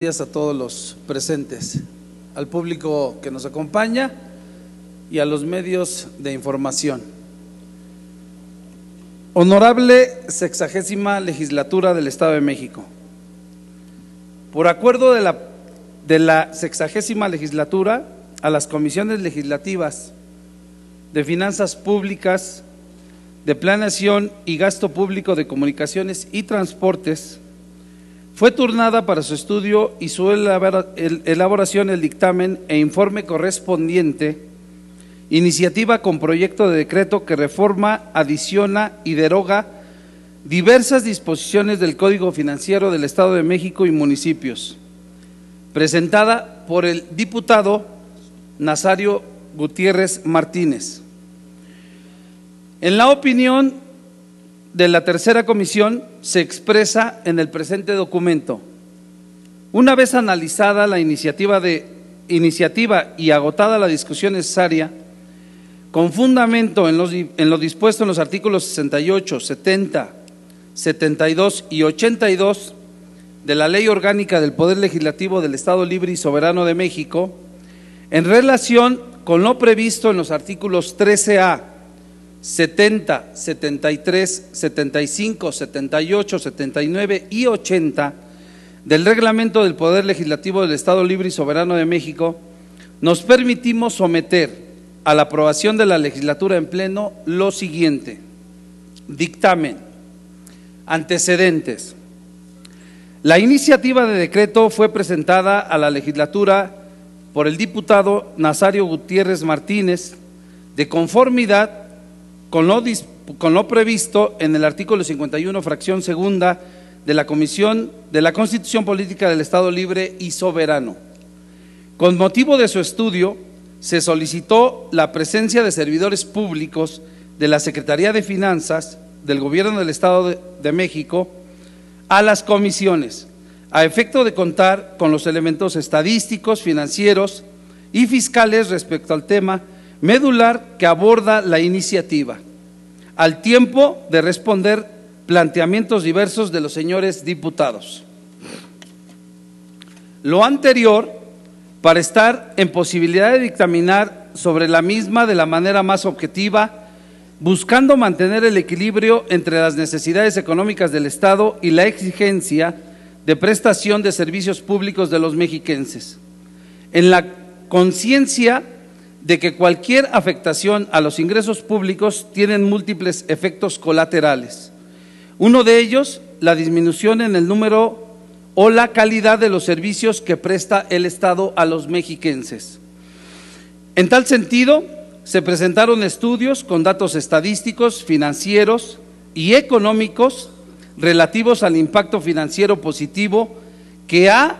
Gracias a todos los presentes, al público que nos acompaña y a los medios de información. Honorable 60ª Legislatura del Estado de México. Por acuerdo de la 60ª Legislatura, a las comisiones legislativas de Finanzas Públicas, de Planeación y Gasto Público, de Comunicaciones y Transportes, fue turnada para su estudio y su elaboración el dictamen e informe correspondiente, iniciativa con proyecto de decreto que reforma, adiciona y deroga diversas disposiciones del Código Financiero del Estado de México y municipios, presentada por el diputado Nazario Gutiérrez Martínez. En la opinión de la tercera comisión se expresa en el presente documento: una vez analizada la iniciativa y agotada la discusión necesaria, con fundamento en lo dispuesto en los artículos 68, 70, 72 y 82 de la Ley Orgánica del Poder Legislativo del Estado Libre y Soberano de México, en relación con lo previsto en los artículos 13A, 70, 73, 75, 78, 79 y 80 del Reglamento del Poder Legislativo del Estado Libre y Soberano de México, nos permitimos someter a la aprobación de la legislatura en pleno lo siguiente: dictamen. Antecedentes. La iniciativa de decreto fue presentada a la legislatura por el diputado Nazario Gutiérrez Martínez, de conformidad con lo previsto en el artículo 51, fracción segunda de la Comisión de la Constitución Política del Estado Libre y Soberano. Con motivo de su estudio, se solicitó la presencia de servidores públicos de la Secretaría de Finanzas del Gobierno del Estado de México a las comisiones, a efecto de contar con los elementos estadísticos, financieros y fiscales respecto al tema medular que aborda la iniciativa, al tiempo de responder planteamientos diversos de los señores diputados. Lo anterior, para estar en posibilidad de dictaminar sobre la misma de la manera más objetiva, buscando mantener el equilibrio entre las necesidades económicas del Estado y la exigencia de prestación de servicios públicos de los mexiquenses, en la conciencia de que cualquier afectación a los ingresos públicos tienen múltiples efectos colaterales. Uno de ellos, la disminución en el número o la calidad de los servicios que presta el Estado a los mexiquenses. En tal sentido, se presentaron estudios con datos estadísticos, financieros y económicos relativos al impacto financiero positivo que ha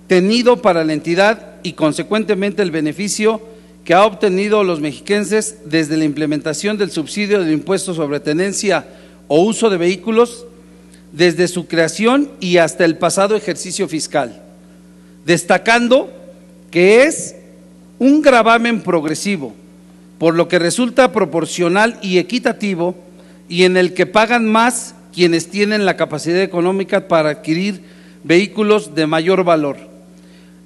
tenido para la entidad y consecuentemente el beneficio que ha obtenido los mexiquenses desde la implementación del subsidio del impuesto sobre tenencia o uso de vehículos, desde su creación y hasta el pasado ejercicio fiscal, destacando que es un gravamen progresivo, por lo que resulta proporcional y equitativo, y en el que pagan más quienes tienen la capacidad económica para adquirir vehículos de mayor valor,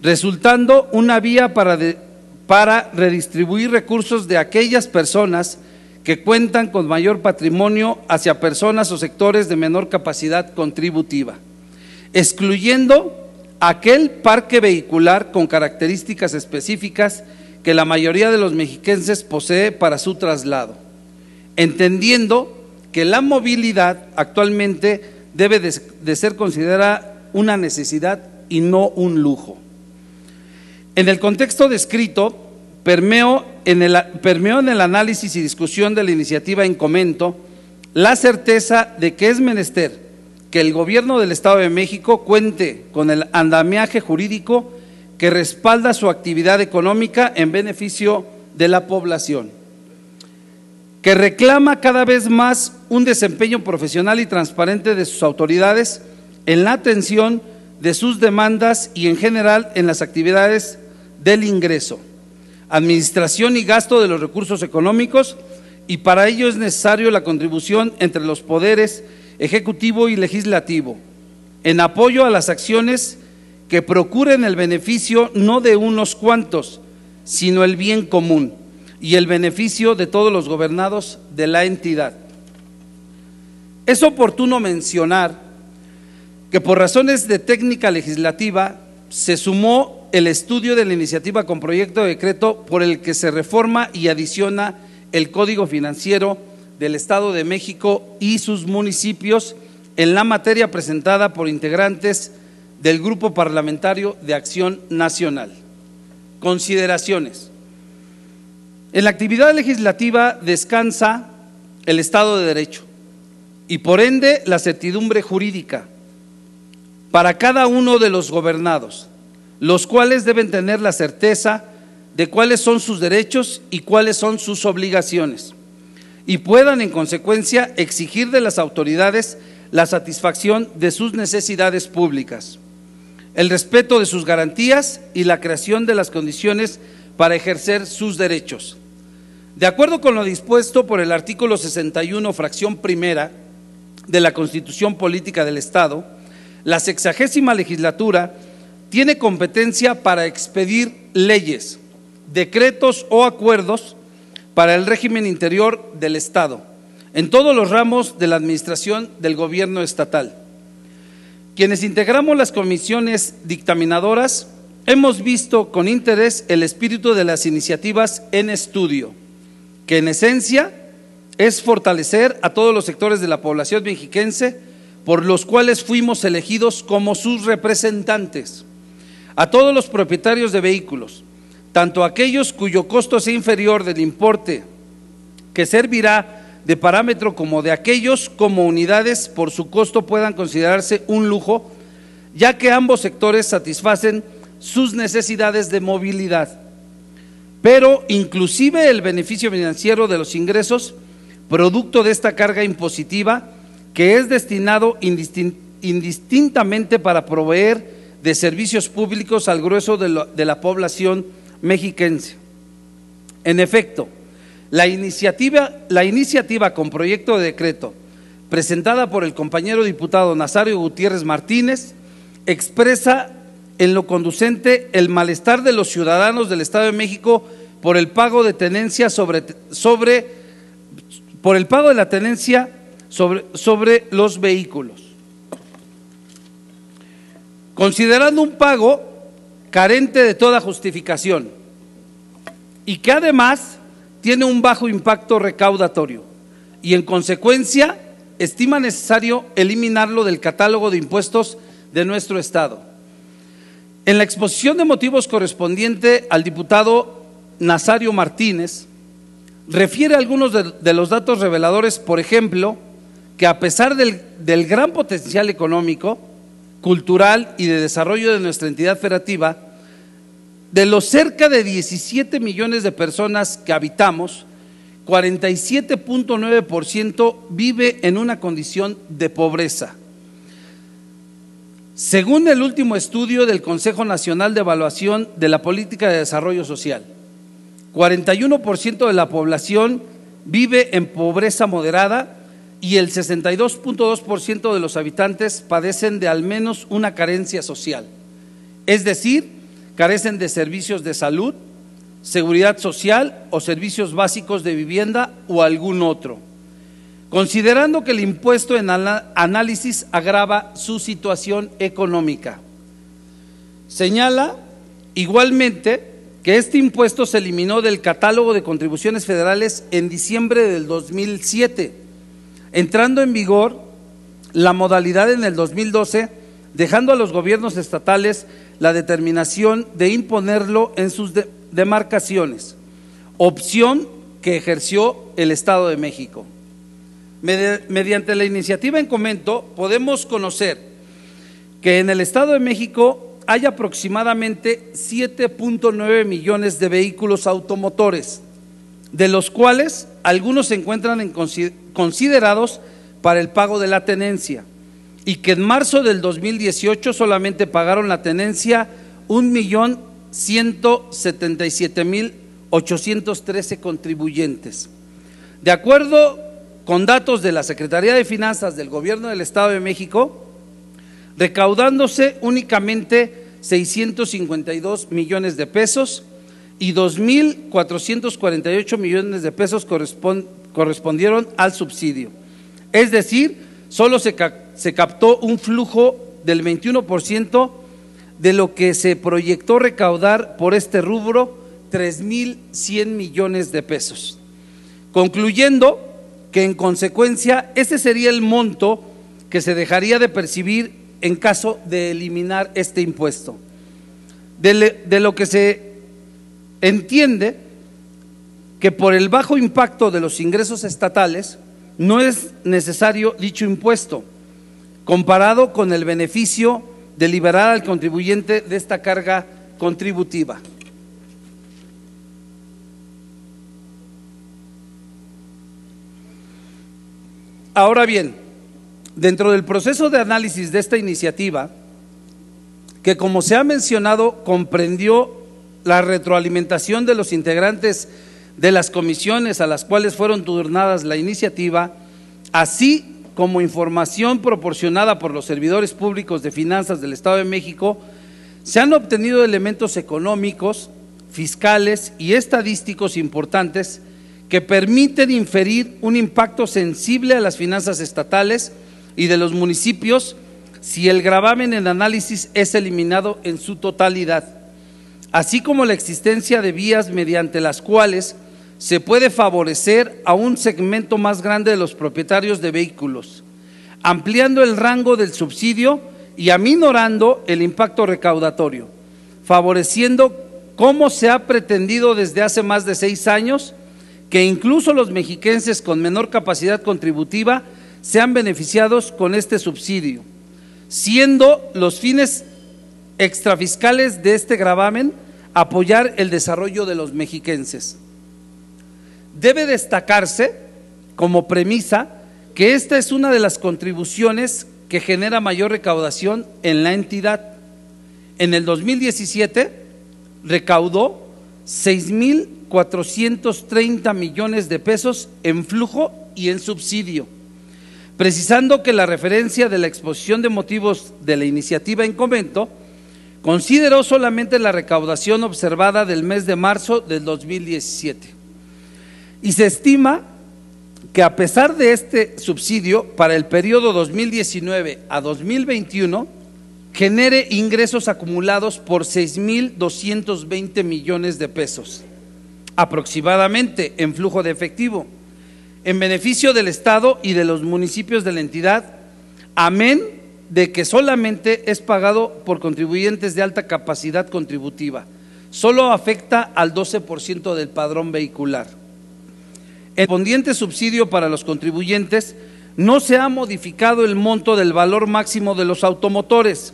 resultando una vía para redistribuir recursos de aquellas personas que cuentan con mayor patrimonio hacia personas o sectores de menor capacidad contributiva, excluyendo aquel parque vehicular con características específicas que la mayoría de los mexiquenses posee para su traslado, entendiendo que la movilidad actualmente debe de ser considerada una necesidad y no un lujo. En el contexto descrito, permeó en el análisis y discusión de la iniciativa en comento la certeza de que es menester que el Gobierno del Estado de México cuente con el andamiaje jurídico que respalda su actividad económica en beneficio de la población, que reclama cada vez más un desempeño profesional y transparente de sus autoridades en la atención de sus demandas y en general en las actividades del ingreso, administración y gasto de los recursos económicos, y para ello es necesario la contribución entre los poderes ejecutivo y legislativo, en apoyo a las acciones que procuren el beneficio no de unos cuantos, sino el bien común y el beneficio de todos los gobernados de la entidad. Es oportuno mencionar que por razones de técnica legislativa se sumó el estudio de la iniciativa con proyecto de decreto por el que se reforma y adiciona el Código Financiero del Estado de México y sus municipios en la materia presentada por integrantes del Grupo Parlamentario de Acción Nacional. Consideraciones. En la actividad legislativa descansa el Estado de Derecho y por ende la certidumbre jurídica para cada uno de los gobernados, los cuales deben tener la certeza de cuáles son sus derechos y cuáles son sus obligaciones, y puedan en consecuencia exigir de las autoridades la satisfacción de sus necesidades públicas, el respeto de sus garantías y la creación de las condiciones para ejercer sus derechos. De acuerdo con lo dispuesto por el artículo 61, fracción primera de la Constitución Política del Estado, la 60ª legislatura tiene competencia para expedir leyes, decretos o acuerdos para el régimen interior del Estado, en todos los ramos de la administración del gobierno estatal. Quienes integramos las comisiones dictaminadoras hemos visto con interés el espíritu de las iniciativas en estudio, que en esencia es fortalecer a todos los sectores de la población mexiquense por los cuales fuimos elegidos como sus representantes, a todos los propietarios de vehículos, tanto aquellos cuyo costo sea inferior del importe que servirá de parámetro como de aquellos como unidades por su costo puedan considerarse un lujo, ya que ambos sectores satisfacen sus necesidades de movilidad, pero inclusive el beneficio financiero de los ingresos producto de esta carga impositiva que es destinado indistintamente para proveer de servicios públicos al grueso de la población mexiquense. En efecto, la iniciativa con proyecto de decreto presentada por el compañero diputado Nazario Gutiérrez Martínez expresa en lo conducente el malestar de los ciudadanos del Estado de México por el pago de tenencia sobre los vehículos, considerando un pago carente de toda justificación y que además tiene un bajo impacto recaudatorio y en consecuencia estima necesario eliminarlo del catálogo de impuestos de nuestro Estado. En la exposición de motivos correspondiente al diputado Nazario Martínez, refiere algunos de los datos reveladores, por ejemplo, que a pesar del gran potencial económico, cultural y de desarrollo de nuestra entidad federativa, de los cerca de 17 millones de personas que habitamos, 47.9% vive en una condición de pobreza. Según el último estudio del Consejo Nacional de Evaluación de la Política de Desarrollo Social, 41% de la población vive en pobreza moderada y el 62.2% de los habitantes padecen de al menos una carencia social, es decir, carecen de servicios de salud, seguridad social o servicios básicos de vivienda o algún otro, considerando que el impuesto en análisis agrava su situación económica. Señala igualmente que este impuesto se eliminó del catálogo de contribuciones federales en diciembre del 2007, entrando en vigor la modalidad en el 2012, dejando a los gobiernos estatales la determinación de imponerlo en sus demarcaciones, opción que ejerció el Estado de México. Mediante la iniciativa en comento podemos conocer que en el Estado de México hay aproximadamente 7.9 millones de vehículos automotores, de los cuales algunos se encuentran considerados para el pago de la tenencia, y que en marzo del 2018 solamente pagaron la tenencia 1.177.813 contribuyentes. De acuerdo con datos de la Secretaría de Finanzas del Gobierno del Estado de México, recaudándose únicamente 2.652 millones de pesos y 2.448 millones de pesos correspondieron al subsidio. Es decir, solo se captó un flujo del 21% de lo que se proyectó recaudar por este rubro, 3.100 millones de pesos. Concluyendo que en consecuencia ese sería el monto que se dejaría de percibir en caso de eliminar este impuesto. De lo que se entiende que por el bajo impacto de los ingresos estatales no es necesario dicho impuesto, comparado con el beneficio de liberar al contribuyente de esta carga contributiva. Ahora bien, dentro del proceso de análisis de esta iniciativa, que como se ha mencionado, comprendió la retroalimentación de los integrantes de las comisiones a las cuales fueron turnadas la iniciativa, así como información proporcionada por los servidores públicos de finanzas del Estado de México, se han obtenido elementos económicos, fiscales y estadísticos importantes que permiten inferir un impacto sensible a las finanzas estatales y de los municipios si el gravamen en análisis es eliminado en su totalidad, así como la existencia de vías mediante las cuales se puede favorecer a un segmento más grande de los propietarios de vehículos, ampliando el rango del subsidio y aminorando el impacto recaudatorio, favoreciendo, como se ha pretendido desde hace más de 6 años, que incluso los mexiquenses con menor capacidad contributiva sean beneficiados con este subsidio, siendo los fines extrafiscales de este gravamen apoyar el desarrollo de los mexiquenses. Debe destacarse como premisa que esta es una de las contribuciones que genera mayor recaudación en la entidad. En el 2017 recaudó 6.430 millones de pesos en flujo y en subsidio, precisando que la referencia de la exposición de motivos de la iniciativa en comento consideró solamente la recaudación observada del mes de marzo del 2017. Y se estima que a pesar de este subsidio, para el periodo 2019 a 2021, genere ingresos acumulados por 6.220 millones de pesos, aproximadamente en flujo de efectivo, en beneficio del Estado y de los municipios de la entidad, amén de que solamente es pagado por contribuyentes de alta capacidad contributiva, solo afecta al 12% del padrón vehicular. El correspondiente subsidio para los contribuyentes no se ha modificado el monto del valor máximo de los automotores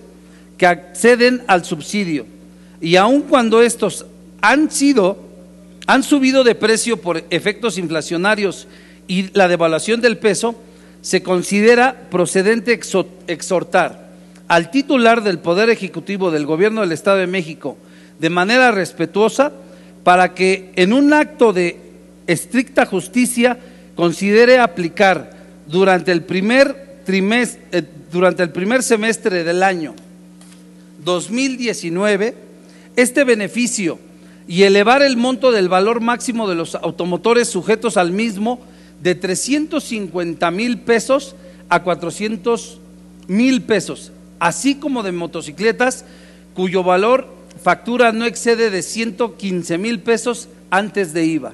que acceden al subsidio, y aun cuando estos han subido de precio por efectos inflacionarios y la devaluación del peso, se considera procedente exhortar al titular del Poder Ejecutivo del Gobierno del Estado de México de manera respetuosa para que en un acto de estricta justicia considere aplicar durante el primer semestre del año 2019 este beneficio y elevar el monto del valor máximo de los automotores sujetos al mismo de 350,000 pesos a 400,000 pesos, así como de motocicletas cuyo valor factura no excede de 115,000 pesos antes de IVA,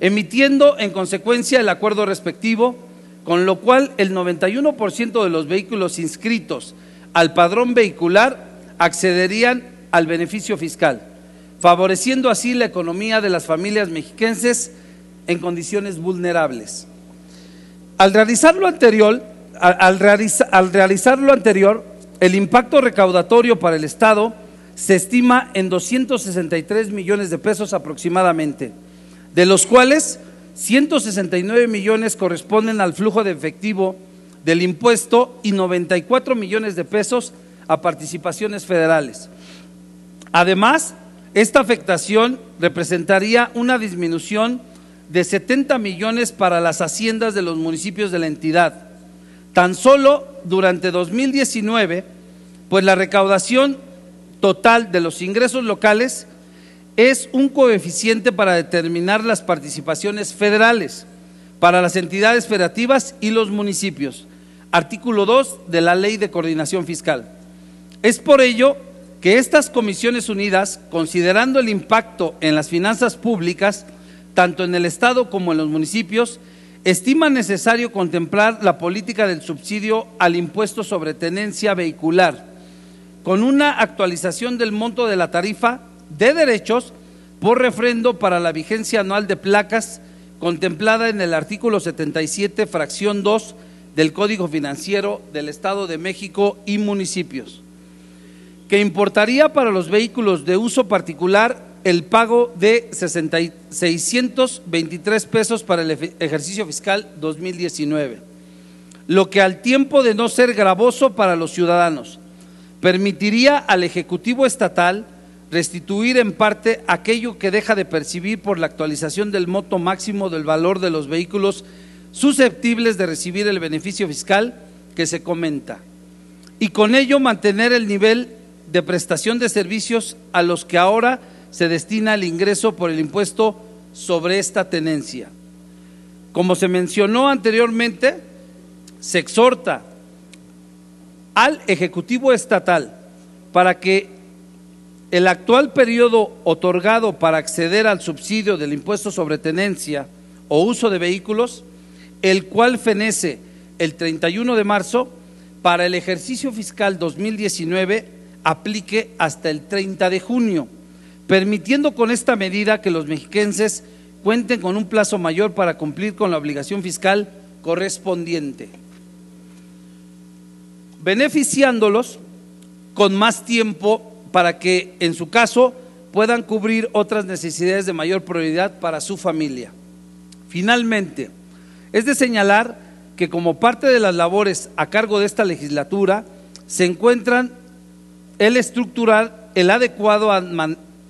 emitiendo en consecuencia el acuerdo respectivo, con lo cual el 91% de los vehículos inscritos al padrón vehicular accederían al beneficio fiscal, favoreciendo así la economía de las familias mexiquenses en condiciones vulnerables. Al realizar lo anterior, el impacto recaudatorio para el Estado se estima en 263 millones de pesos aproximadamente, de los cuales 169 millones corresponden al flujo de efectivo del impuesto y 94 millones de pesos a participaciones federales. Además, esta afectación representaría una disminución de 70 millones para las haciendas de los municipios de la entidad. Tan solo durante 2019, pues la recaudación total de los ingresos locales es un coeficiente para determinar las participaciones federales para las entidades federativas y los municipios. Artículo 2 de la Ley de Coordinación Fiscal. Es por ello que estas comisiones unidas, considerando el impacto en las finanzas públicas, tanto en el Estado como en los municipios, estiman necesario contemplar la política del subsidio al impuesto sobre tenencia vehicular, con una actualización del monto de la tarifa de derechos por refrendo para la vigencia anual de placas contemplada en el artículo 77, fracción 2 del Código Financiero del Estado de México y municipios, que importaría para los vehículos de uso particular el pago de 623 pesos para el ejercicio fiscal 2019, lo que al tiempo de no ser gravoso para los ciudadanos, permitiría al Ejecutivo Estatal restituir en parte aquello que deja de percibir por la actualización del monto máximo del valor de los vehículos susceptibles de recibir el beneficio fiscal que se comenta, y con ello mantener el nivel de prestación de servicios a los que ahora se destina el ingreso por el impuesto sobre esta tenencia. Como se mencionó anteriormente, se exhorta al Ejecutivo Estatal para que el actual periodo otorgado para acceder al subsidio del impuesto sobre tenencia o uso de vehículos, el cual fenece el 31 de marzo, para el ejercicio fiscal 2019 aplique hasta el 30 de junio, permitiendo con esta medida que los mexiquenses cuenten con un plazo mayor para cumplir con la obligación fiscal correspondiente, beneficiándolos con más tiempo para que, en su caso, puedan cubrir otras necesidades de mayor prioridad para su familia. Finalmente, es de señalar que como parte de las labores a cargo de esta legislatura se encuentran el estructurar el adecuado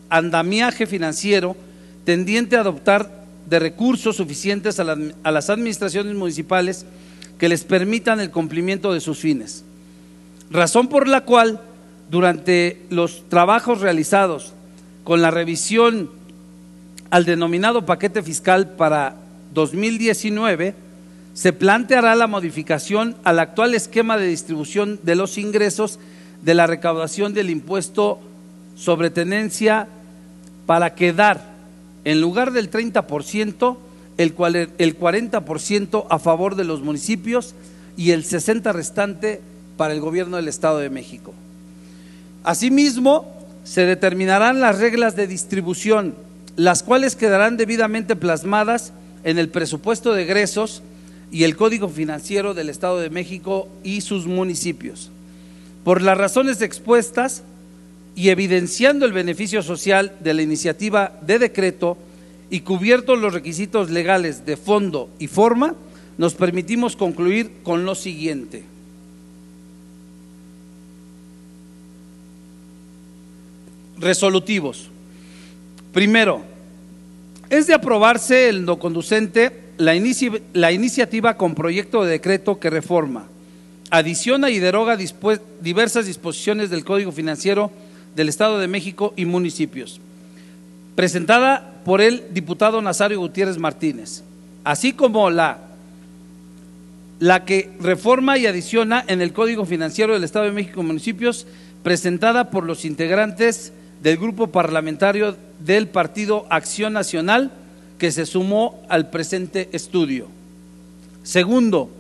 andamiaje financiero tendiente a adoptar de recursos suficientes a las administraciones municipales que les permitan el cumplimiento de sus fines, razón por la cual durante los trabajos realizados con la revisión al denominado paquete fiscal para 2019, se planteará la modificación al actual esquema de distribución de los ingresos de la recaudación del impuesto sobre tenencia para quedar, en lugar del 30%, el 40% a favor de los municipios y el 60% restante para el gobierno del Estado de México. Asimismo, se determinarán las reglas de distribución, las cuales quedarán debidamente plasmadas en el presupuesto de egresos y el Código Financiero del Estado de México y sus municipios. Por las razones expuestas y evidenciando el beneficio social de la iniciativa de decreto y cubiertos los requisitos legales de fondo y forma, nos permitimos concluir con lo siguiente. Resolutivos. Primero, es de aprobarse el no conducente la iniciativa con proyecto de decreto que reforma, adiciona y deroga diversas disposiciones del Código Financiero del Estado de México y municipios, presentada por el diputado Nazario Gutiérrez Martínez, así como la que reforma y adiciona en el Código Financiero del Estado de México y municipios, presentada por los integrantes del grupo parlamentario del Partido Acción Nacional, que se sumó al presente estudio. Segundo,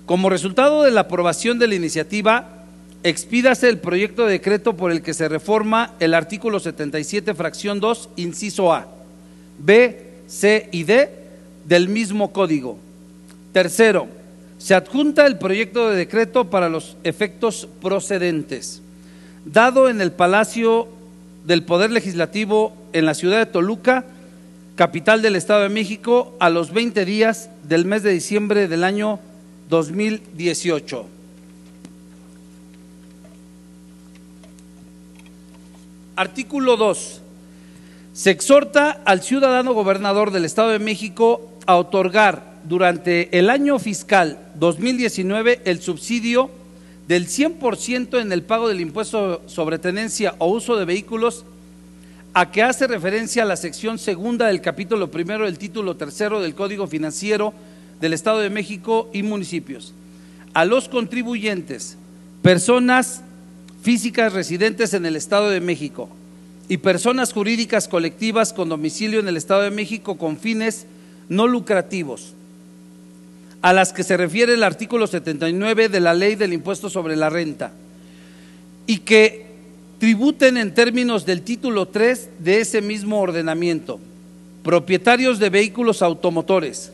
como resultado de la aprobación de la iniciativa, expídase el proyecto de decreto por el que se reforma el artículo 77, fracción 2, inciso A, B, C y D del mismo código. Tercero, se adjunta el proyecto de decreto para los efectos procedentes, dado en el Palacio del Poder Legislativo en la ciudad de Toluca, capital del Estado de México, a los 20 días del mes de diciembre del año 2018. Artículo 2. Se exhorta al ciudadano gobernador del Estado de México a otorgar durante el año fiscal 2019 el subsidio del 100% en el pago del impuesto sobre tenencia o uso de vehículos, a que hace referencia a la sección segunda del capítulo primero del título tercero del Código Financiero del Estado de México y municipios. A los contribuyentes, personas físicas residentes en el Estado de México y personas jurídicas colectivas con domicilio en el Estado de México con fines no lucrativos, a las que se refiere el artículo 79 de la Ley del Impuesto sobre la Renta, y que tributen en términos del título 3 de ese mismo ordenamiento, propietarios de vehículos automotores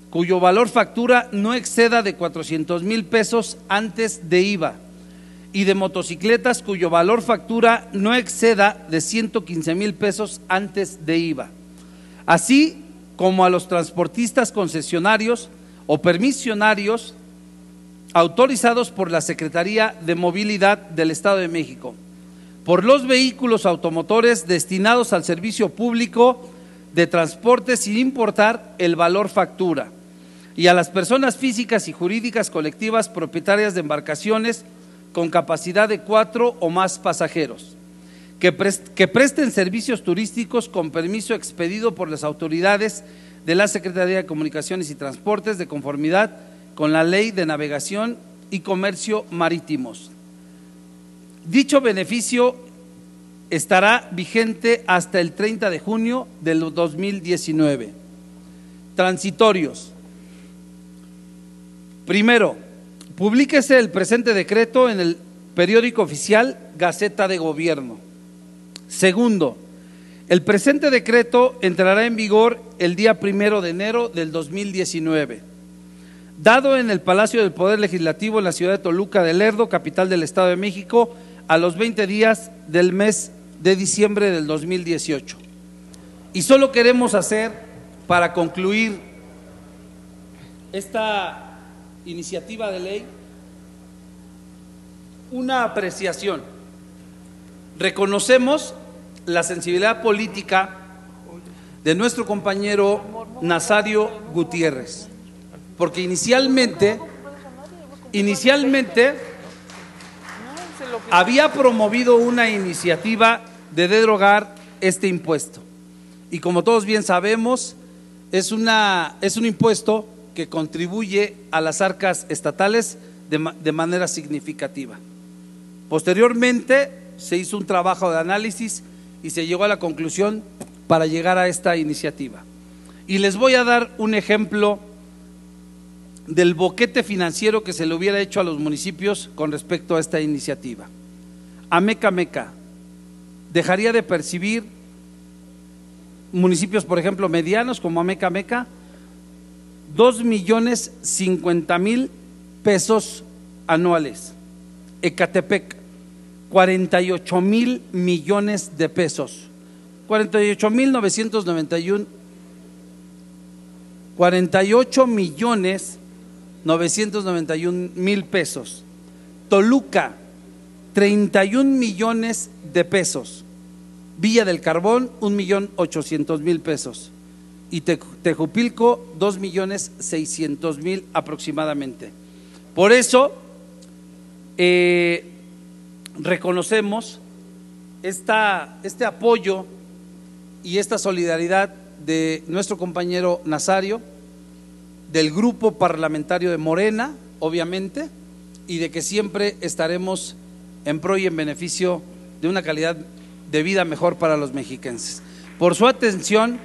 cuyo valor factura no exceda de 400,000 pesos antes de IVA, y de motocicletas cuyo valor factura no exceda de 115,000 pesos antes de IVA, así como a los transportistas concesionarios o permisionarios autorizados por la Secretaría de Movilidad del Estado de México por los vehículos automotores destinados al servicio público de transporte sin importar el valor factura, y a las personas físicas y jurídicas colectivas propietarias de embarcaciones con capacidad de 4 o más pasajeros, que presten servicios turísticos con permiso expedido por las autoridades de la Secretaría de Comunicaciones y Transportes de conformidad con la Ley de Navegación y Comercio Marítimos. Dicho beneficio estará vigente hasta el 30 de junio del 2019. Transitorios. Primero, publíquese el presente decreto en el periódico oficial Gaceta de Gobierno. Segundo, el presente decreto entrará en vigor el día 1 de enero del 2019. Dado en el Palacio del Poder Legislativo en la ciudad de Toluca de Lerdo, capital del Estado de México, a los 20 días del mes de diciembre del 2018. Y solo queremos hacer, para concluir esta iniciativa de ley, una apreciación. Reconocemos la sensibilidad política de nuestro compañero Nazario Gutiérrez, porque inicialmente había promovido una iniciativa de derogar este impuesto, y como todos bien sabemos, es un impuesto que contribuye a las arcas estatales de manera significativa. Posteriormente se hizo un trabajo de análisis y se llegó a la conclusión para llegar a esta iniciativa. Y les voy a dar un ejemplo del boquete financiero que se le hubiera hecho a los municipios con respecto a esta iniciativa. Ameca Meca dejaría de percibir, municipios por ejemplo medianos como Ameca Meca, 2,050,000 pesos anuales. Ecatepec, 48,000 millones de pesos, 48,991,000 pesos. Toluca, 31 millones de pesos. Villa del Carbón, 1,800,000 pesos. Y Tejupilco, 2,600,000 aproximadamente. Por eso reconocemos este apoyo y esta solidaridad de nuestro compañero Nazario, del grupo parlamentario de Morena, obviamente, y de que siempre estaremos en pro y en beneficio de una calidad de vida mejor para los mexiquenses. Por su atención.